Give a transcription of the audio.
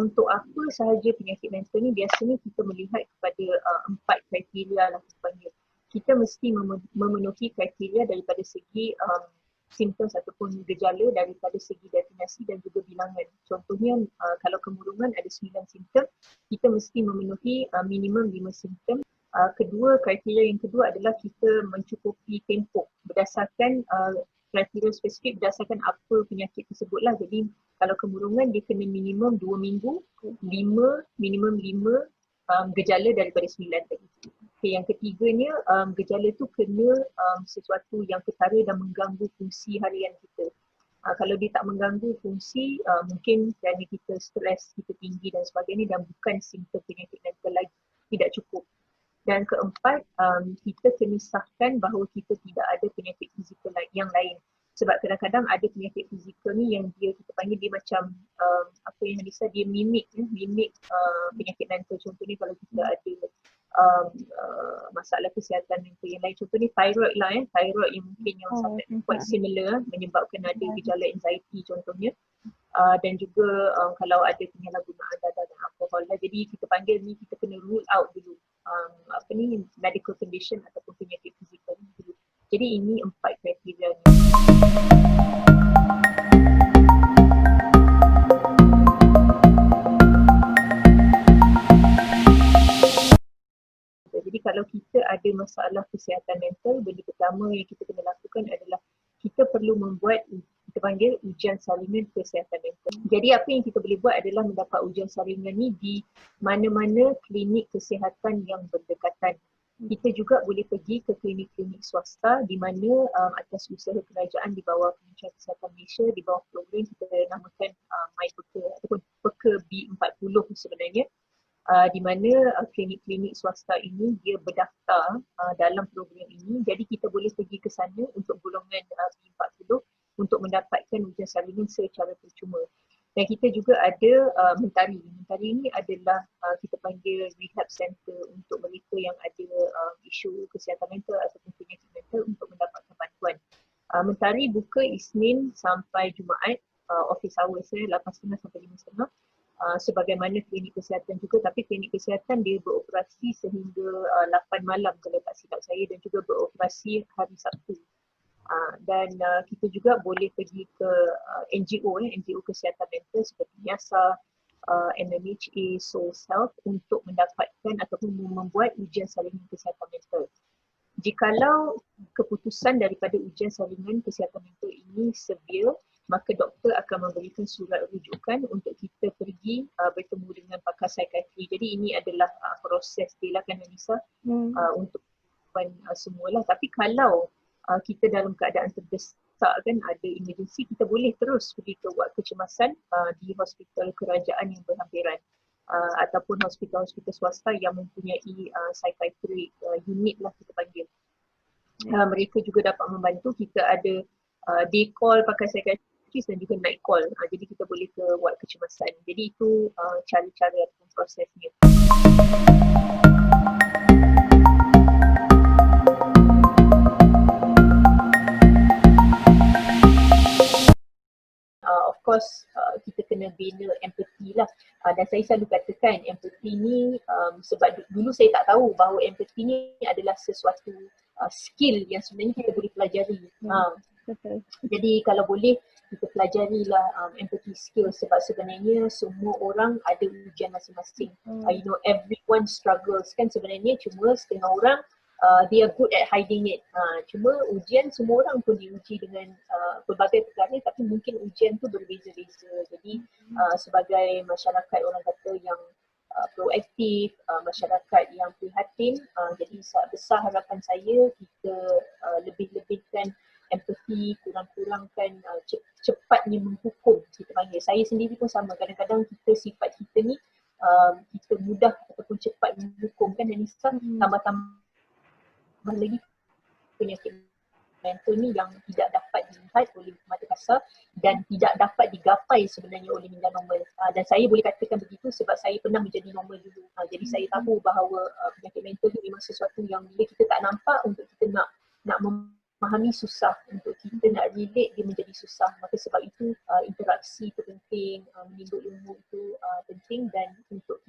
untuk apa sahaja penyakit mental ni, biasanya kita melihat kepada 4 kriteria lah kita panggil. Kita mesti memenuhi kriteria daripada segi simptom ataupun gejala, daripada segi definisi dan juga bilangan. Contohnya kalau kemurungan ada 9 simptom, kita mesti memenuhi minimum 5 simptom. Kriteria yang kedua adalah kita mencukupi tempoh berdasarkan kriteria spesifik berdasarkan apa penyakit tersebutlah. Jadi kalau kemurungan dia kena minimum 2 minggu, minimum 5 gejala daripada 9 tadi. Okay, yang ketiganya gejala tu kena sesuatu yang ketara dan mengganggu fungsi harian kita. Kalau dia tak mengganggu fungsi, mungkin kerana kita stres, kita tinggi dan sebagainya, dan bukan simptom penyakit mental lagi, tidak cukup. Dan keempat, kita kena sahkan bahawa kita tidak ada penyakit fizikal yang lain. Sebab kadang-kadang ada penyakit fizikal ni yang kita panggil dia macam apa yang Hanisa, dia mimik penyakit mental. Contohnya kalau kita ada masalah kesihatan mental yang lain, contohnya thyroid lah, thyroid yang mungkin yang sangat quite similar, menyebabkan ada gejala anxiety contohnya. Dan juga kalau ada penyalahgunaan dadah dan alkohol lah. Jadi kita panggil ni, kita kena rule out dulu medical condition ataupun penyakit fizikal dulu. Jadi ini 4 kriteria ni. Jadi kalau kita ada masalah kesihatan mental, benda pertama yang kita kena lakukan adalah kita perlu membuat, kita panggil ujian salinan kesihatan mental. Jadi apa yang kita boleh buat adalah mendapat ujian salinan ni di mana-mana klinik kesihatan yang berdekatan. Kita juga boleh pergi ke klinik-klinik swasta di mana atas usaha kerajaan di bawah Kementerian Kesihatan Malaysia, di bawah program kita namakan MyPeka ataupun Peka B40 sebenarnya. Di mana klinik-klinik swasta ini dia berdaftar dalam program ini. Jadi kita boleh pergi ke sana untuk golongan B40 untuk mendapatkan ujian salinan secara percuma. Dan kita juga ada Mentari. Mentari ini adalah kita panggil rehab center untuk mereka yang ada isu kesihatan mental ataupun penyakit mental untuk mendapatkan bantuan. Mentari buka Isnin sampai Jumaat, office hours 8.30 sampai 5.30. Sebagaimana klinik kesihatan juga, tapi klinik kesihatan dia beroperasi sehingga 8 malam kalau tak silap saya, dan juga beroperasi hari Sabtu. Dan kita juga boleh pergi ke NGO kesihatan mental seperti NIASA, MMHA, Souls Health untuk mendapatkan ataupun membuat ujian salinan kesihatan mental. Jikalau keputusan daripada ujian salinan kesihatan mental ini severe, maka doktor akan memberikan surat rujukan untuk kita pergi bertemu dengan pakar psikiatri. Jadi ini adalah proses dia lah kan Hanisa, untuk semualah. Tapi kalau kita dalam keadaan terdesak kan, ada emergency, kita boleh terus pergi ke ward kecemasan di hospital kerajaan yang berhampiran ataupun hospital-hospital swasta yang mempunyai psychiatric unit lah kita panggil. Mereka juga dapat membantu. Kita ada day call pakai psychiatrist dan juga night call. Jadi kita boleh ke ward kecemasan. Jadi itu cara-cara ataupun prosesnya. Of course kita kena bina empathy lah, dan saya selalu katakan empathy ni sebab dulu saya tak tahu bahawa empathy ni adalah sesuatu skill yang sebenarnya kita boleh pelajari. Jadi kalau boleh kita pelajarilah empathy skill, sebab sebenarnya semua orang ada ujian masing-masing. You know, everyone struggles kan sebenarnya, cuma setengah orang they are good at hiding it. Cuma ujian semua orang pun diuji dengan pelbagai perkara, tapi mungkin ujian tu berbeza-beza. Jadi sebagai masyarakat orang kata yang proaktif, masyarakat yang prihatin, jadi besar harapan saya kita lebih-lebihkan empathy, kurang-kurangkan cepatnya menghukum kita panggil. Saya sendiri pun sama, kadang-kadang sifat kita ni kita mudah ataupun cepat menghukum kan Anissa, tambah-tambah lagi penyakit mental ni yang tidak dapat dilihat oleh mata kasar dan tidak dapat digapai sebenarnya oleh minda normal. Dan saya boleh katakan begitu sebab saya pernah menjadi normal dulu. Jadi saya tahu bahawa penyakit mental ni memang sesuatu yang bila kita tak nampak, untuk kita nak memahami susah untuk kita nak relate dia menjadi susah. Maka sebab itu interaksi itu penting, menimbul ilmu itu penting, dan untuk